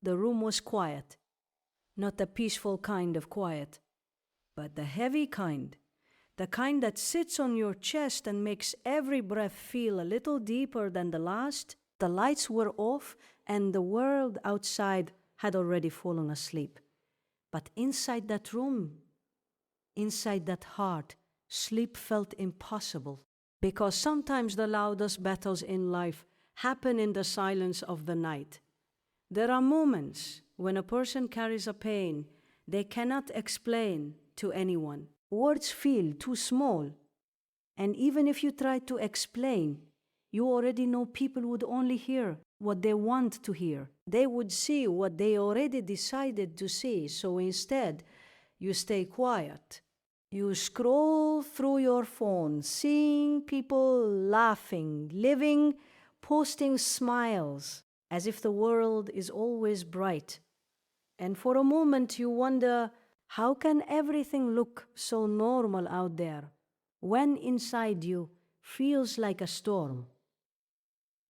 The room was quiet, not the peaceful kind of quiet, but the heavy kind, the kind that sits on your chest and makes every breath feel a little deeper than the last. The lights were off and the world outside had already fallen asleep. But inside that room, inside that heart, sleep felt impossible. Because sometimes the loudest battles in life happen in the silence of the night. There are moments when a person carries a pain they cannot explain to anyone. Words feel too small. And even if you try to explain, you already know people would only hear what they want to hear. They would see what they already decided to see. So instead, you stay quiet. You scroll through your phone, seeing people laughing, living, posting smiles, as if the world is always bright. And for a moment you wonder, how can everything look so normal out there when inside you feels like a storm?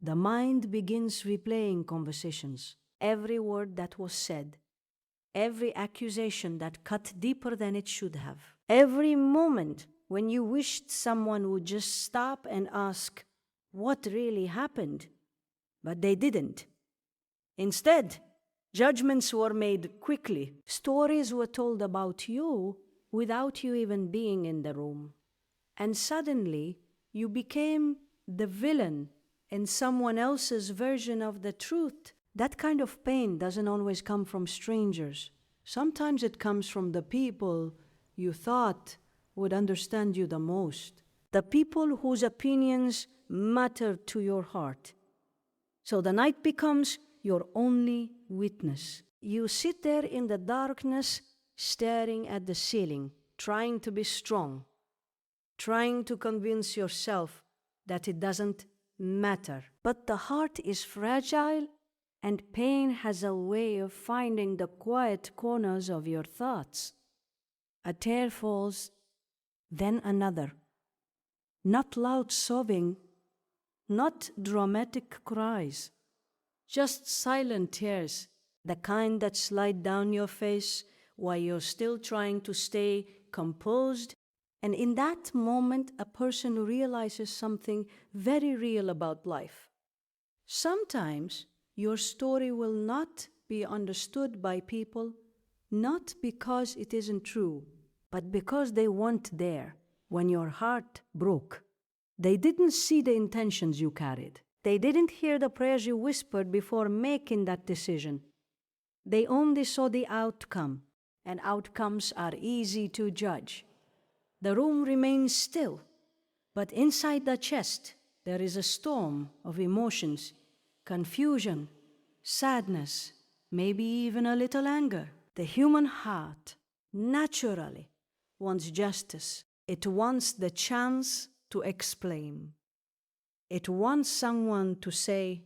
The mind begins replaying conversations, every word that was said, every accusation that cut deeper than it should have, every moment when you wished someone would just stop and ask what really happened, but they didn't. Instead, judgments were made quickly. Stories were told about you without you even being in the room. And suddenly, you became the villain in someone else's version of the truth. That kind of pain doesn't always come from strangers. Sometimes it comes from the people you thought would understand you the most, the people whose opinions matter to your heart. So the night becomes your only witness. You sit there in the darkness, staring at the ceiling, trying to be strong, trying to convince yourself that it doesn't matter. But the heart is fragile, and pain has a way of finding the quiet corners of your thoughts. A tear falls, then another. Not loud sobbing, not dramatic cries, just silent tears, the kind that slide down your face while you're still trying to stay composed. And in that moment, a person realizes something very real about life. Sometimes your story will not be understood by people, not because it isn't true, but because they weren't there when your heart broke. They didn't see the intentions you carried. They didn't hear the prayers you whispered before making that decision. They only saw the outcome, and outcomes are easy to judge. The room remains still, but inside the chest there is a storm of emotions, confusion, sadness, maybe even a little anger. The human heart naturally wants justice. It wants the chance to explain. It wants someone to say,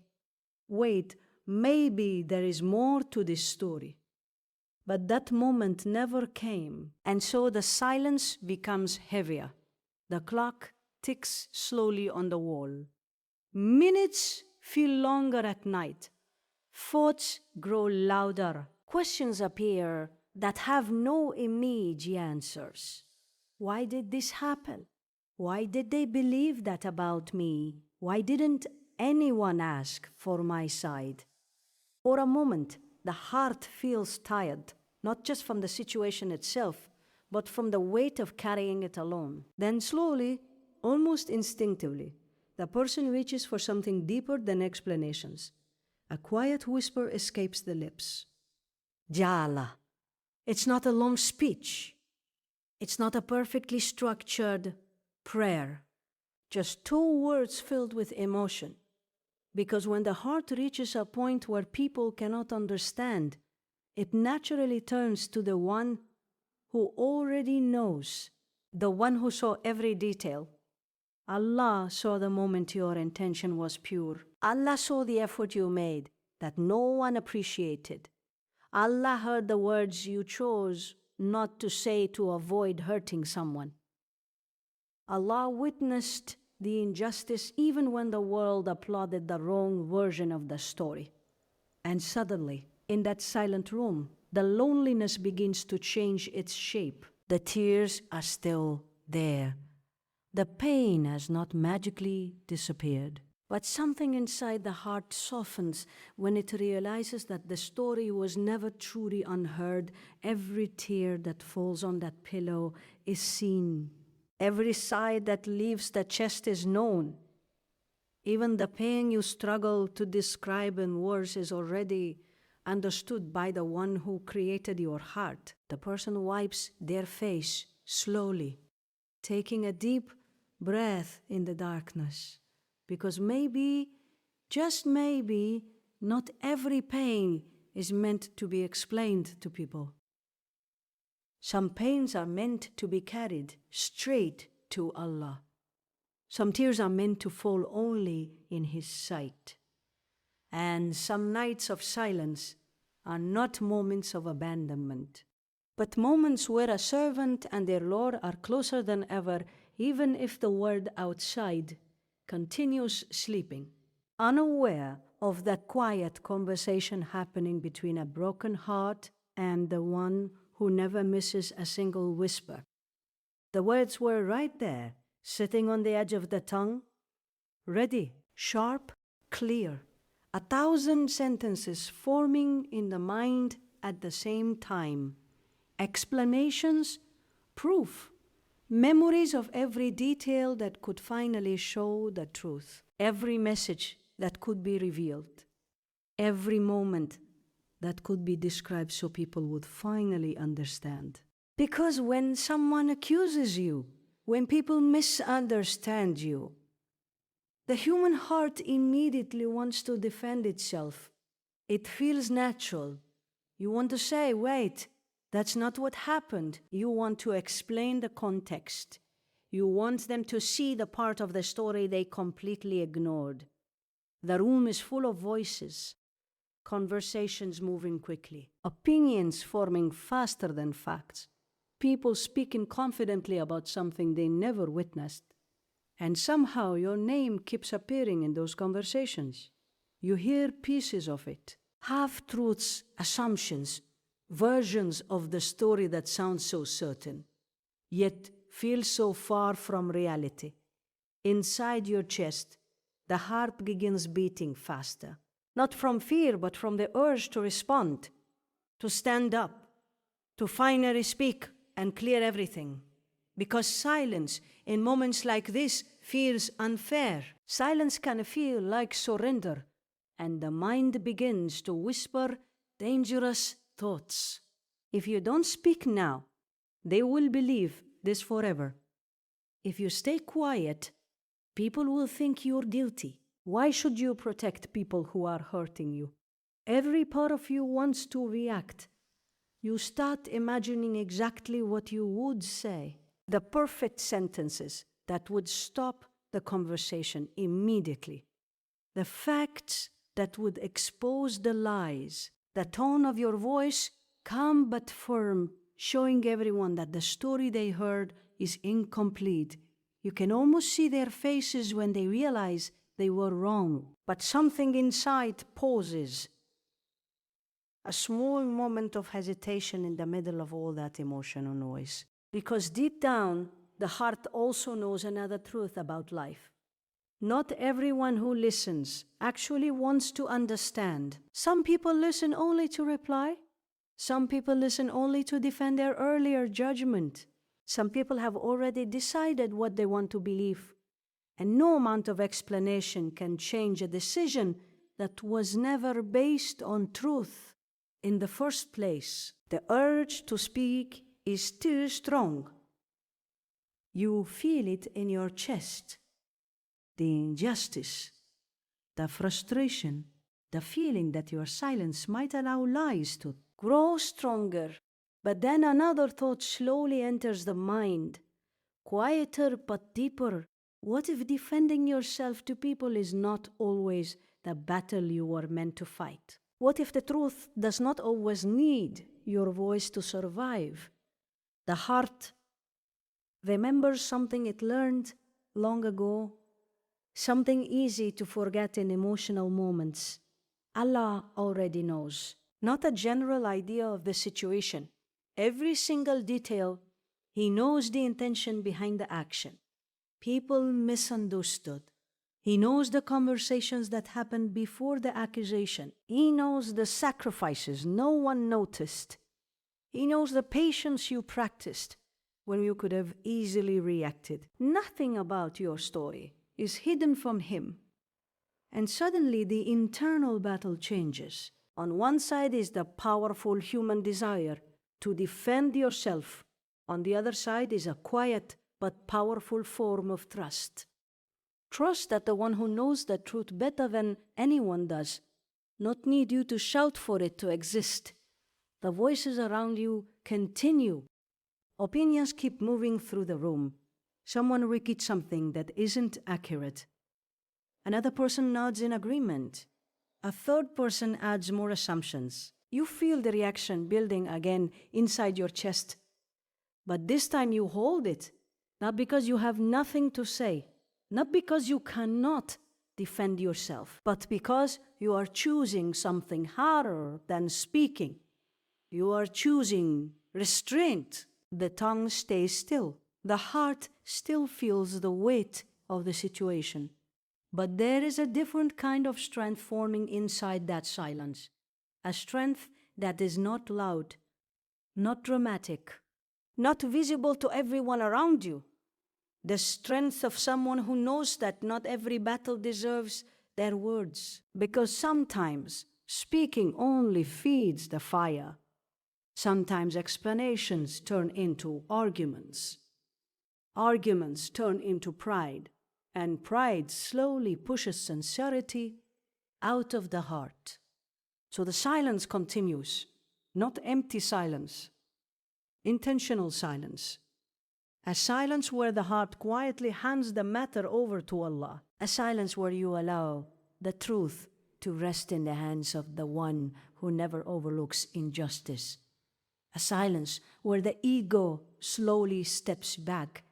wait, maybe there is more to this story. But that moment never came, and so the silence becomes heavier. The clock ticks slowly on the wall. Minutes feel longer at night. Thoughts grow louder. Questions appear that have no immediate answers. Why did this happen? Why did they believe that about me? Why didn't anyone ask for my side? For a moment, the heart feels tired, not just from the situation itself, but from the weight of carrying it alone. Then slowly, almost instinctively, the person reaches for something deeper than explanations. A quiet whisper escapes the lips. Jala. It's not a long speech. It's not a perfectly structured prayer. Just two words filled with emotion. Because when the heart reaches a point where people cannot understand, it naturally turns to the one who already knows, the one who saw every detail. Allah saw the moment your intention was pure. Allah saw the effort you made that no one appreciated. Allah heard the words you chose not to say to avoid hurting someone. Allah witnessed the injustice even when the world applauded the wrong version of the story. And suddenly, In that silent room, the loneliness begins to change its shape. The tears are still there. The pain has not magically disappeared. But something inside the heart softens when it realizes that the story was never truly unheard. Every tear that falls on that pillow is seen. Every sigh that leaves the chest is known. Even the pain you struggle to describe in words is already understood by the one who created your heart. The person wipes their face slowly, taking a deep breath in the darkness. Because maybe, just maybe, not every pain is meant to be explained to people. Some pains are meant to be carried straight to Allah. Some tears are meant to fall only in His sight. And some nights of silence are not moments of abandonment, but moments where a servant and their Lord are closer than ever, even if the world outside continues sleeping, unaware of the quiet conversation happening between a broken heart and the one who never misses a single whisper. The words were right there, sitting on the edge of the tongue, ready, sharp, clear, 1,000 sentences forming in the mind at the same time, explanations, proof, memories of every detail that could finally show the truth, every message that could be revealed, every moment that could be described so people would finally understand. Because when someone accuses you, when people misunderstand you, the human heart immediately wants to defend itself. It feels natural. You want to say, wait, that's not what happened. You want to explain the context. You want them to see the part of the story they completely ignored. The room is full of voices, conversations moving quickly, opinions forming faster than facts, people speaking confidently about something they never witnessed. And somehow your name keeps appearing in those conversations. You hear pieces of it, half-truths, assumptions, versions of the story that sound so certain, yet feel so far from reality. Inside your chest, the heart begins beating faster, not from fear, but from the urge to respond, to stand up, to finally speak and clear everything. Because silence in moments like this feels unfair. Silence can feel like surrender, and the mind begins to whisper dangerous thoughts. If you don't speak now, they will believe this forever. If you stay quiet, people will think you're guilty. Why should you protect people who are hurting you? Every part of you wants to react. You start imagining exactly what you would say. The perfect sentences that would stop the conversation immediately. The facts that would expose the lies. The tone of your voice, calm but firm, showing everyone that the story they heard is incomplete. You can almost see their faces when they realize they were wrong. But something inside pauses. A small moment of hesitation in the middle of all that emotional noise. Because deep down, the heart also knows another truth about life. Not everyone who listens actually wants to understand. Some people listen only to reply. Some people listen only to defend their earlier judgment. Some people have already decided what they want to believe. And no amount of explanation can change a decision that was never based on truth. In the first place, the urge to speak is too strong. You feel it in your chest. The injustice, the frustration, the feeling that your silence might allow lies to grow stronger. But then another thought slowly enters the mind, quieter but deeper. What if defending yourself to people is not always the battle you were meant to fight? What if the truth does not always need your voice to survive? The heart remembers something it learned long ago, something easy to forget in emotional moments. Allah already knows. not a general idea of the situation. Every single detail, he knows the intention behind the action. People misunderstood. He knows the conversations that happened before the accusation. He knows the sacrifices no one noticed. He knows the patience you practiced when you could have easily reacted. Nothing about your story is hidden from him. And suddenly the internal battle changes. On one side is the powerful human desire to defend yourself. On the other side is a quiet but powerful form of trust. Trust that the one who knows the truth better than anyone does not need you to shout for it to exist. The voices around you continue. Opinions keep moving through the room. Someone repeats something that isn't accurate. Another person nods in agreement. A third person adds more assumptions. You feel the reaction building again inside your chest. But this time you hold it, not because you have nothing to say, not because you cannot defend yourself, but because you are choosing something harder than speaking. You are choosing restraint. The tongue stays still. The heart still feels the weight of the situation. But there is a different kind of strength forming inside that silence. A strength that is not loud, not dramatic, not visible to everyone around you. The strength of someone who knows that not every battle deserves their words, because sometimes speaking only feeds the fire. Sometimes explanations turn into arguments. Arguments turn into pride, and pride slowly pushes sincerity out of the heart. So the silence continues, not empty silence, intentional silence. A silence where the heart quietly hands the matter over to Allah. A silence where you allow the truth to rest in the hands of the one who never overlooks injustice. A silence where the ego slowly steps back,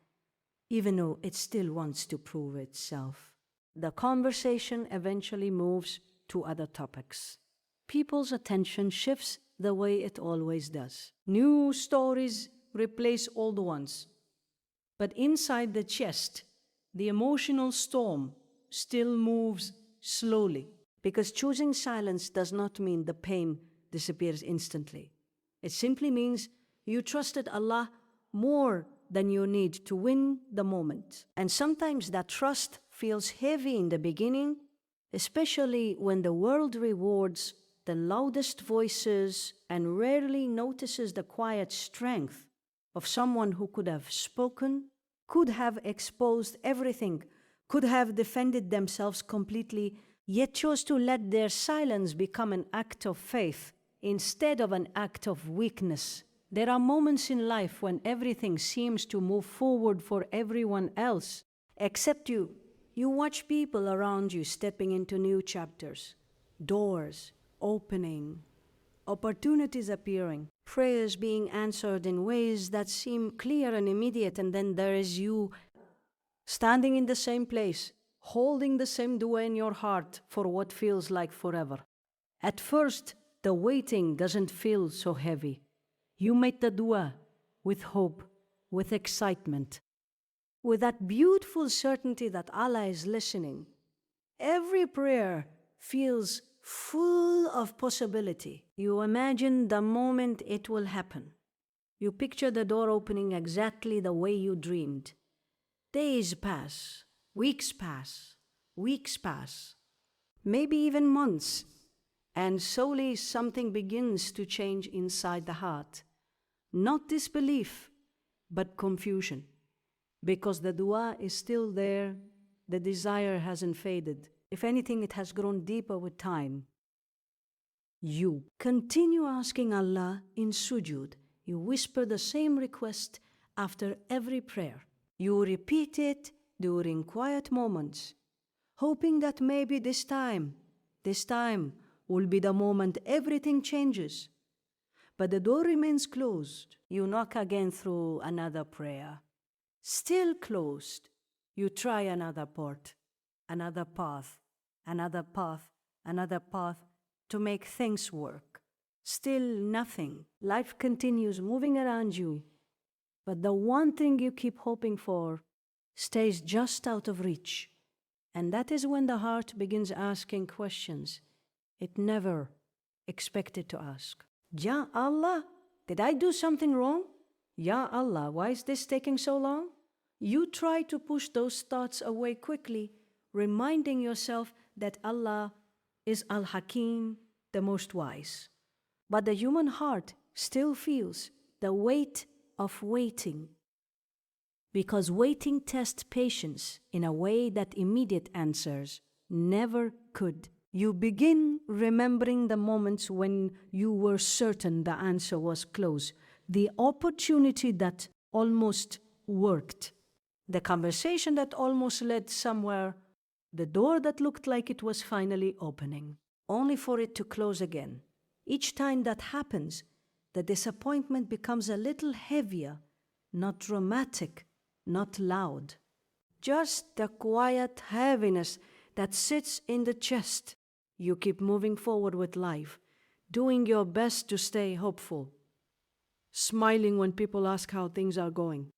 even though it still wants to prove itself. The conversation eventually moves to other topics. People's attention shifts the way it always does. New stories replace old ones. But inside the chest, the emotional storm still moves slowly. Because choosing silence does not mean the pain disappears instantly. It simply means you trusted Allah more than you need to win the moment. And sometimes that trust feels heavy in the beginning, especially when the world rewards the loudest voices and rarely notices the quiet strength of someone who could have spoken, could have exposed everything, could have defended themselves completely, yet chose to let their silence become an act of faith instead of an act of weakness. There are moments in life when everything seems to move forward for everyone else, except you. You watch people around you stepping into new chapters, doors opening, opportunities appearing, prayers being answered in ways that seem clear and immediate, and then there is you standing in the same place, holding the same dua in your heart for what feels like forever. At first, the waiting doesn't feel so heavy. You made the dua with hope, with excitement, with that beautiful certainty that Allah is listening. Every prayer feels full of possibility. You imagine the moment it will happen. You picture the door opening exactly the way you dreamed. Days pass, weeks pass, weeks pass, maybe even months, and slowly something begins to change inside the heart. Not disbelief, but confusion. Because the dua is still there, the desire hasn't faded. If anything, it has grown deeper with time. You continue asking Allah in sujood. You whisper the same request after every prayer. You repeat it during quiet moments, hoping that maybe this time will be the moment everything changes. But the door remains closed. You knock again through another prayer. Still closed. You try another port, another path, another path, another path to make things work. Still nothing. Life continues moving around you, but the one thing you keep hoping for stays just out of reach. And that is when the heart begins asking questions it never expected to ask. Ya Allah, did I do something wrong? Ya Allah, why is this taking so long? You try to push those thoughts away quickly, reminding yourself that Allah is Al-Hakim, the most wise. But the human heart still feels the weight of waiting, because waiting tests patience in a way that immediate answers never could. You begin remembering the moments when you were certain the answer was close, the opportunity that almost worked, the conversation that almost led somewhere, the door that looked like it was finally opening, only for it to close again. Each time that happens, the disappointment becomes a little heavier, not dramatic, not loud. Just the quiet heaviness that sits in the chest. You keep moving forward with life, doing your best to stay hopeful, smiling when people ask how things are going,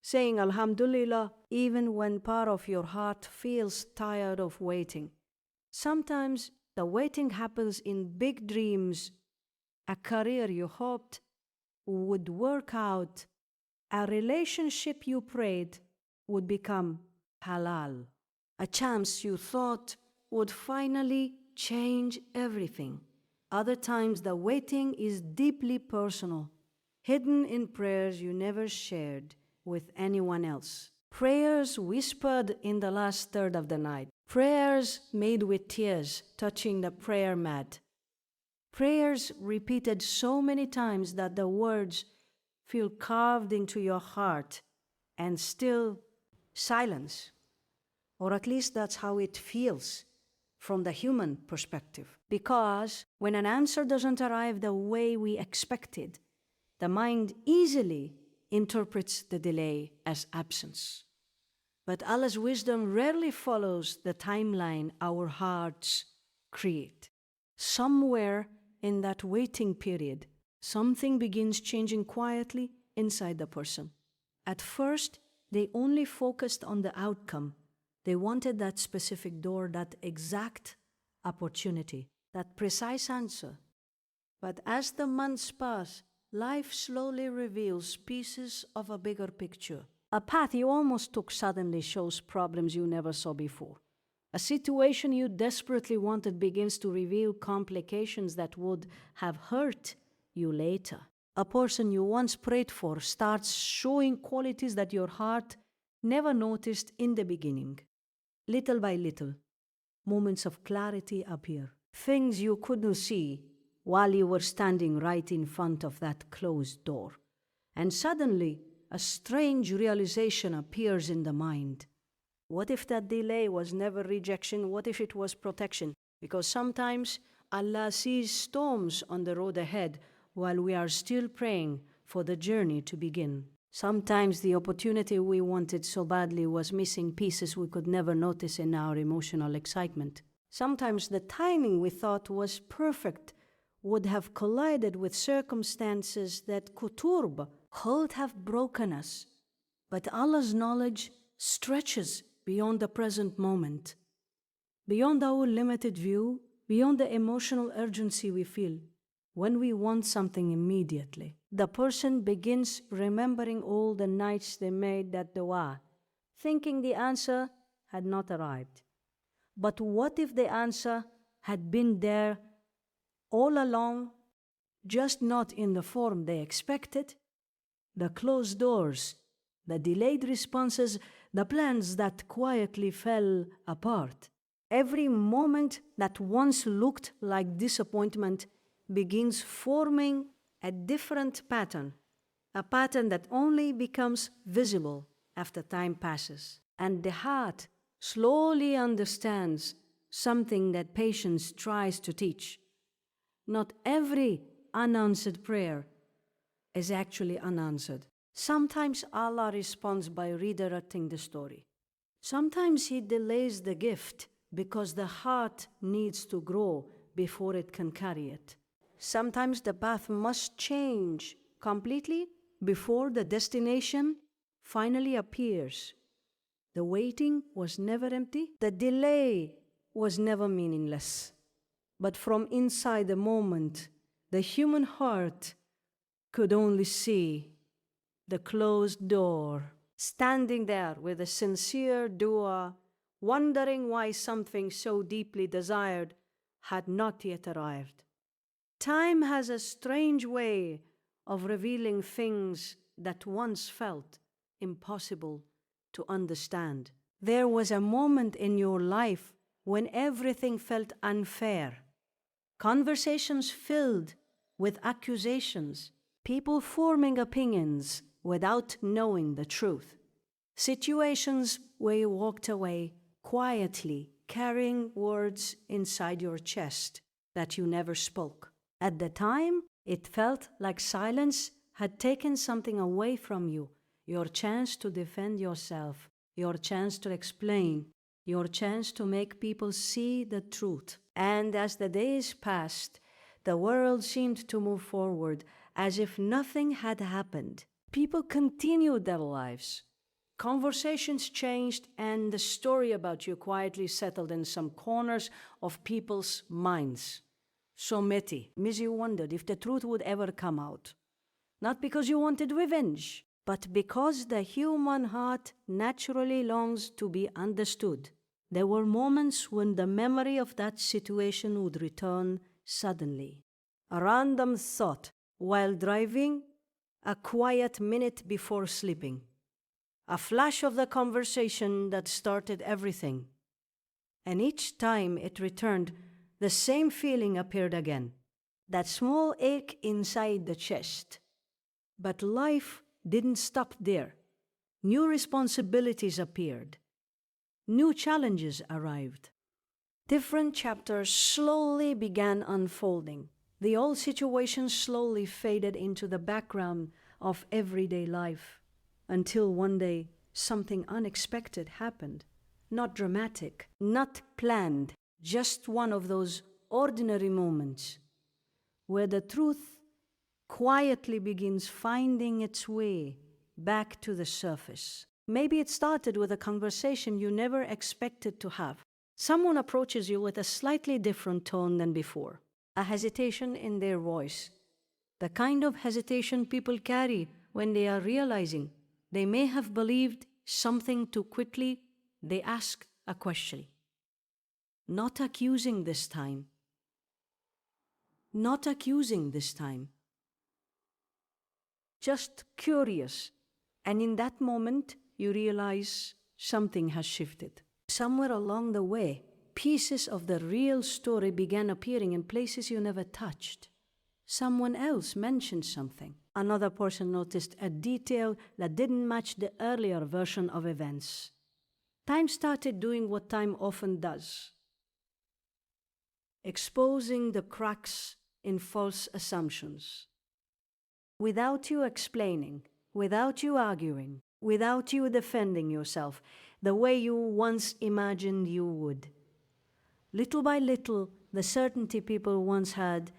saying Alhamdulillah even when part of your heart feels tired of waiting. Sometimes the waiting happens in big dreams, a career you hoped would work out, a relationship you prayed would become halal, a chance you thought would finally change everything. Other times the waiting is deeply personal, hidden in prayers you never shared with anyone else. Prayers whispered in the last third of the night. Prayers made with tears touching the prayer mat. Prayers repeated so many times that the words feel carved into your heart, and still silence. Or at least that's how it feels from the human perspective. Because when an answer doesn't arrive the way we expected, the mind easily interprets the delay as absence. But Allah's wisdom rarely follows the timeline our hearts create. Somewhere in that waiting period, something begins changing quietly inside the person. At first, they only focused on the outcome. They wanted that specific door, that exact opportunity, that precise answer. But as the months pass, life slowly reveals pieces of a bigger picture. A path you almost took suddenly shows problems you never saw before. A situation you desperately wanted begins to reveal complications that would have hurt you later. A person you once prayed for starts showing qualities that your heart never noticed in the beginning. Little by little, moments of clarity appear. Things you couldn't see while you were standing right in front of that closed door. And suddenly, a strange realization appears in the mind. What if that delay was never rejection? What if it was protection? Because sometimes Allah sees storms on the road ahead while we are still praying for the journey to begin. Sometimes the opportunity we wanted so badly was missing pieces we could never notice in our emotional excitement. Sometimes the timing we thought was perfect would have collided with circumstances that could have broken us. But Allah's knowledge stretches beyond the present moment, beyond our limited view, beyond the emotional urgency we feel when we want something immediately. The person begins remembering all the nights they made that dua, thinking the answer had not arrived. But what if the answer had been there all along, just not in the form they expected? The closed doors, the delayed responses, the plans that quietly fell apart. Every moment that once looked like disappointment begins forming a different pattern, a pattern that only becomes visible after time passes. And the heart slowly understands something that patience tries to teach. Not every unanswered prayer is actually unanswered. Sometimes Allah responds by redirecting the story. Sometimes He delays the gift because the heart needs to grow before it can carry it. Sometimes the path must change completely before the destination finally appears. The waiting was never empty. The delay was never meaningless. But from inside the moment, the human heart could only see the closed door, standing there with a sincere dua, wondering why something so deeply desired had not yet arrived. Time has a strange way of revealing things that once felt impossible to understand. There was a moment in your life when everything felt unfair. Conversations filled with accusations, people forming opinions without knowing the truth. Situations where you walked away quietly, carrying words inside your chest that you never spoke. At the time, it felt like silence had taken something away from you, your chance to defend yourself, your chance to explain, your chance to make people see the truth. And as the days passed, the world seemed to move forward as if nothing had happened. People continued their lives. Conversations changed, and the story about you quietly settled in some corners of people's minds. So Missy wondered if the truth would ever come out. Not because you wanted revenge, but because the human heart naturally longs to be understood. There were moments when the memory of that situation would return suddenly. A random thought while driving, a quiet minute before sleeping. A flash of the conversation that started everything. And each time it returned, the same feeling appeared again. That small ache inside the chest. But life didn't stop there. New responsibilities appeared. New challenges arrived. Different chapters slowly began unfolding. The old situation slowly faded into the background of everyday life, until one day something unexpected happened. Not dramatic, not planned, just one of those ordinary moments where the truth quietly begins finding its way back to the surface. Maybe it started with a conversation you never expected to have. Someone approaches you with a slightly different tone than before, a hesitation in their voice, the kind of hesitation people carry when they are realizing they may have believed something too quickly. They ask a question. Not accusing this time. Not accusing this time. Just curious. And in that moment, you realize something has shifted. Somewhere along the way, pieces of the real story began appearing in places you never touched. Someone else mentioned something. Another person noticed a detail that didn't match the earlier version of events. Time started doing what time often does, exposing the cracks in false assumptions. Without you explaining, without you arguing, without you defending yourself the way you once imagined you would. Little by little, the certainty people once had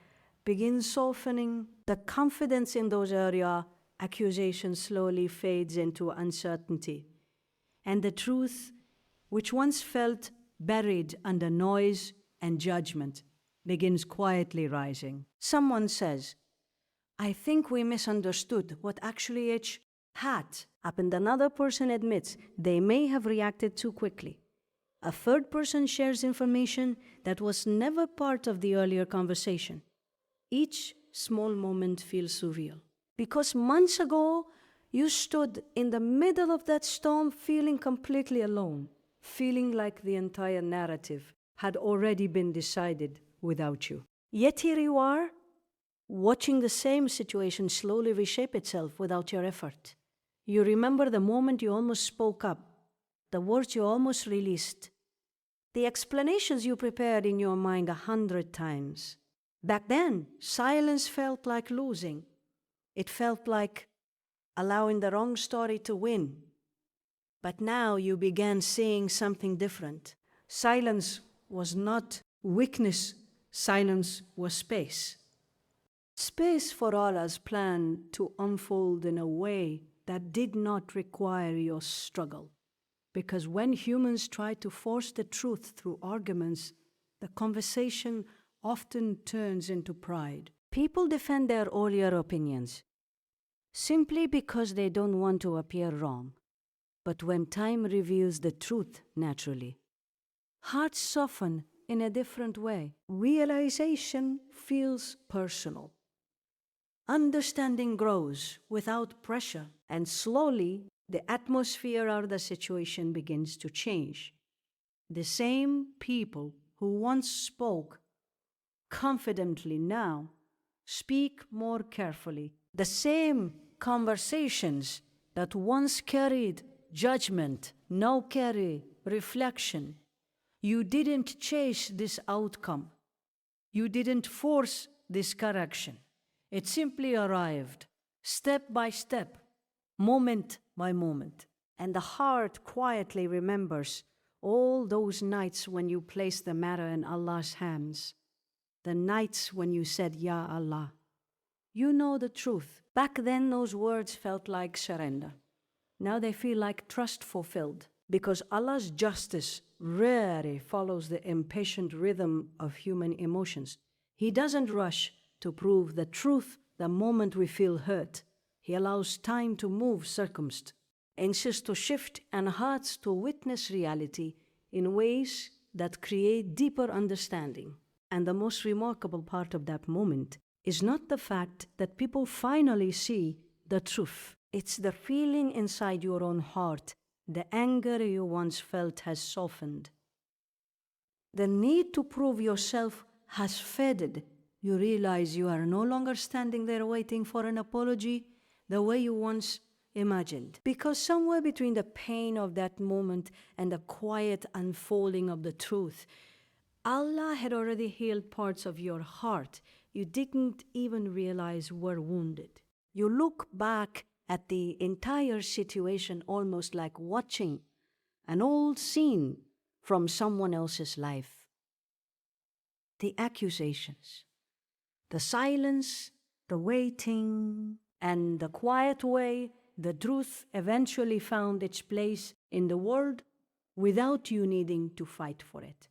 begins softening. The confidence in those earlier accusations slowly fades into uncertainty. And the truth, which once felt buried under noise and judgment, begins quietly rising. Someone says, I think we misunderstood what actually it had happened. Another person admits they may have reacted too quickly. A third person shares information that was never part of the earlier conversation. Each small moment feels surreal. Because months ago, you stood in the middle of that storm feeling completely alone, feeling like the entire narrative had already been decided without you. Yet here you are, watching the same situation slowly reshape itself without your effort. You remember the moment you almost spoke up, the words you almost released, the explanations you prepared in your mind 100 times. Back then, silence felt like losing. It felt like allowing the wrong story to win. But now you began seeing something different. Silence was not weakness, silence was space. Space for Allah's plan to unfold in a way that did not require your struggle. Because when humans try to force the truth through arguments, the conversation often turns into pride. People defend their earlier opinions simply because they don't want to appear wrong. But when time reveals the truth naturally, hearts soften in a different way. Realization feels personal. Understanding grows without pressure, and slowly the atmosphere of the situation begins to change. The same people who once spoke confidently now speak more carefully. The same conversations that once carried judgment now carry reflection. You didn't chase this outcome. You didn't force this correction. It simply arrived, step by step, moment by moment. And the heart quietly remembers all those nights when you placed the matter in Allah's hands. The nights when you said, Ya Allah. You know the truth. Back then, those words felt like surrender. Now they feel like trust fulfilled, because Allah's justice rarely follows the impatient rhythm of human emotions. He doesn't rush to prove the truth the moment we feel hurt. He allows time to move circumstance, anxious to shift, and hearts to witness reality in ways that create deeper understanding. And the most remarkable part of that moment is not the fact that people finally see the truth. It's the feeling inside your own heart. The anger you once felt has softened. The need to prove yourself has faded. You realize you are no longer standing there waiting for an apology the way you once imagined. Because somewhere between the pain of that moment and the quiet unfolding of the truth, Allah had already healed parts of your heart you didn't even realize were wounded. You look back at the entire situation almost like watching an old scene from someone else's life. The accusations, the silence, the waiting, and the quiet way the truth eventually found its place in the world without you needing to fight for it.